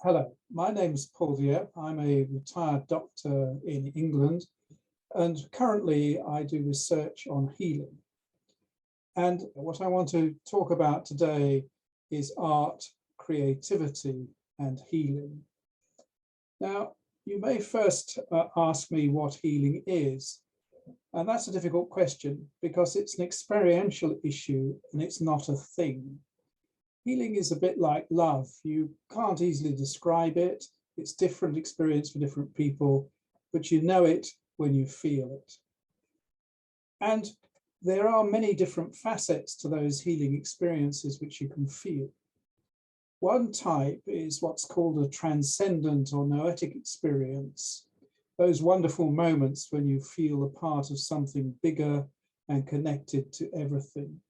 Hello, my name is Paul Dieppe. I'm a retired doctor in England, and currently I do research on healing. And what I want to talk about today is art, creativity, and healing. Now, you may first ask me what healing is, and that's a difficult question because it's an experiential issue and it's not a thing. Healing is a bit like love. You can't easily describe it. It's different experience for different people, but you know it when you feel it. And there are many different facets to those healing experiences which you can feel. One type is what's called a transcendent or noetic experience. Those wonderful moments when you feel a part of something bigger and connected to everything.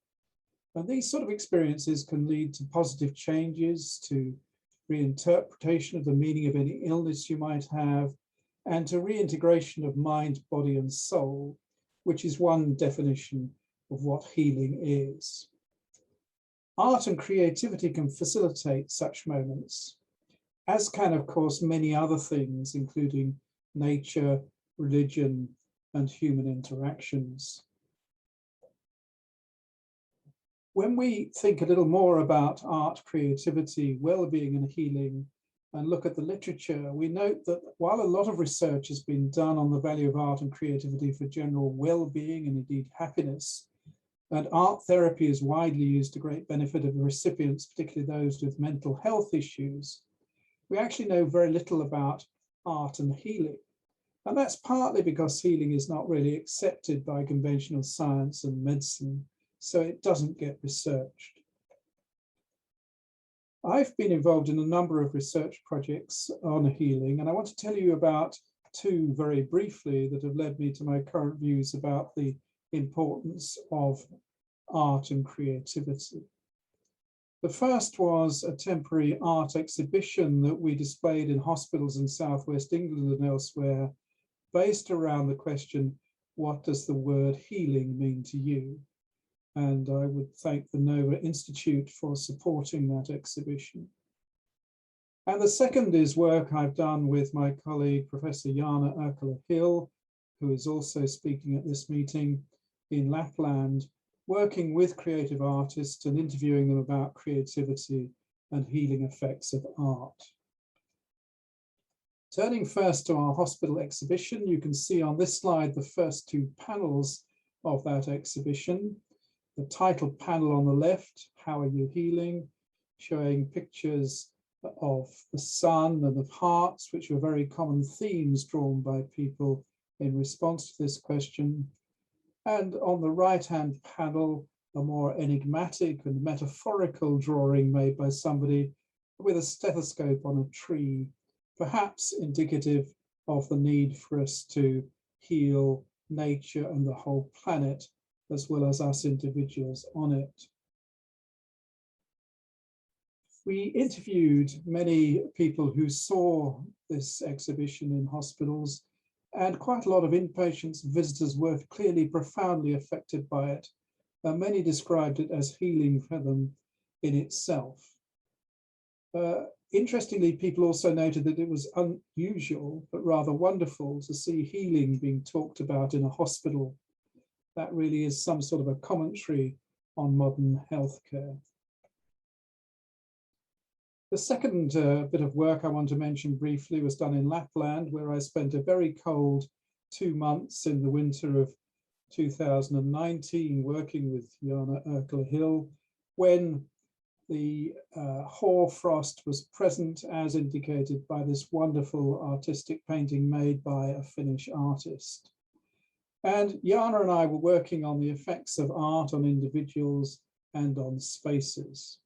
And these sort of experiences can lead to positive changes, to reinterpretation of the meaning of any illness you might have, and to reintegration of mind, body, and soul, which is one definition of what healing is. Art and creativity can facilitate such moments, as can, of course, many other things, including nature, religion, and human interactions. When we think a little more about art, creativity, well-being and healing, and look at the literature, we note that while a lot of research has been done on the value of art and creativity for general well-being and indeed happiness, and art therapy is widely used to great benefit of the recipients, particularly those with mental health issues, we actually know very little about art and healing. And that's partly because healing is not really accepted by conventional science and medicine, so it doesn't get researched. I've been involved in a number of research projects on healing, and I want to tell you about two very briefly that have led me to my current views about the importance of art and creativity. The first was a temporary art exhibition that we displayed in hospitals in Southwest England and elsewhere, based around the question, what does the word healing mean to you? And I would thank the Nova Institute for supporting that exhibition. And the second is work I've done with my colleague, Professor Jana Erkala-Hill, who is also speaking at this meeting in Lapland, working with creative artists and interviewing them about creativity and healing effects of art. Turning first to our hospital exhibition, you can see on this slide the first two panels of that exhibition. The title panel on the left, How Are You Healing?, showing pictures of the sun and of hearts, which were very common themes drawn by people in response to this question. And on the right-hand panel, a more enigmatic and metaphorical drawing made by somebody with a stethoscope on a tree, perhaps indicative of the need for us to heal nature and the whole planet, as well as us individuals on it. We interviewed many people who saw this exhibition in hospitals, and quite a lot of inpatients and visitors were clearly profoundly affected by it. Many described it as healing for them in itself. Interestingly, people also noted that it was unusual, but rather wonderful to see healing being talked about in a hospital. That really is some sort of a commentary on modern healthcare. The second bit of work I want to mention briefly was done in Lapland, where I spent a very cold 2 months in the winter of 2019 working with Jana Erkala-Hill, when the hoarfrost was present, as indicated by this wonderful artistic painting made by a Finnish artist. And Jana and I were working on the effects of art on individuals and on spaces.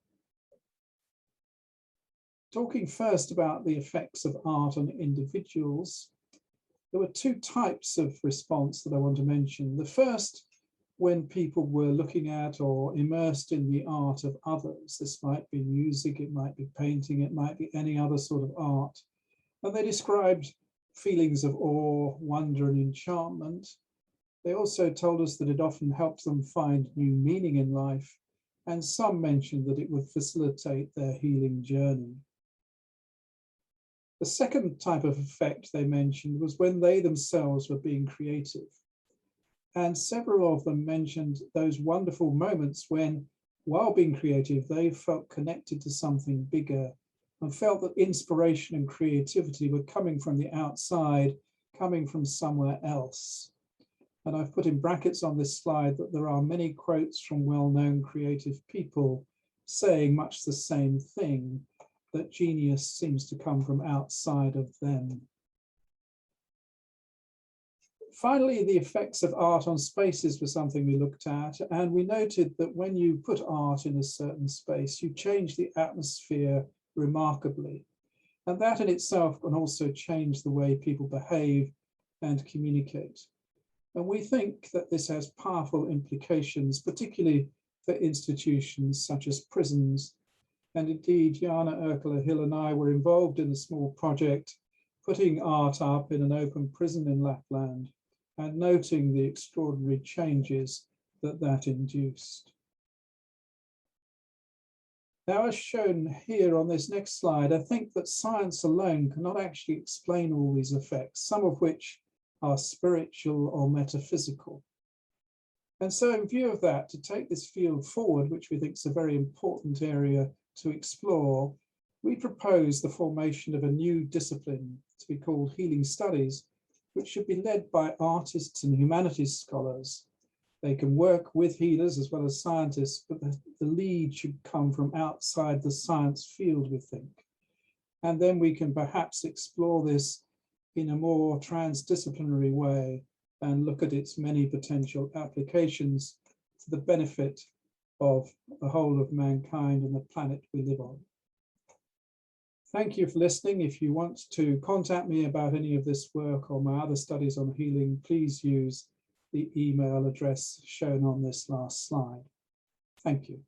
Talking first about the effects of art on individuals, there were two types of response that I want to mention. The first, when people were looking at or immersed in the art of others. This might be music, it might be painting, it might be any other sort of art. And they described feelings of awe, wonder, and enchantment. They also told us that it often helped them find new meaning in life, and some mentioned that it would facilitate their healing journey. The second type of effect they mentioned was when they themselves were being creative. And several of them mentioned those wonderful moments when, while being creative, they felt connected to something bigger and felt that inspiration and creativity were coming from the outside, coming from somewhere else. And I've put in brackets on this slide that there are many quotes from well-known creative people saying much the same thing, that genius seems to come from outside of them. Finally, the effects of art on spaces was something we looked at, and we noted that when you put art in a certain space, you change the atmosphere remarkably. And that in itself can also change the way people behave and communicate. And we think that this has powerful implications, particularly for institutions such as prisons. And indeed, Jana Erkler-Hill and I were involved in a small project, putting art up in an open prison in Lapland and noting the extraordinary changes that that induced. Now, as shown here on this next slide, I think that science alone cannot actually explain all these effects, some of which are spiritual or metaphysical. And so in view of that, to take this field forward, which we think is a very important area to explore, we propose the formation of a new discipline to be called healing studies, which should be led by artists and humanities scholars. They can work with healers as well as scientists, but the lead should come from outside the science field, we think. And then we can perhaps explore this in a more transdisciplinary way and look at its many potential applications to the benefit of the whole of mankind and the planet we live on. Thank you for listening. If you want to contact me about any of this work or my other studies on healing, please use the email address shown on this last slide. Thank you.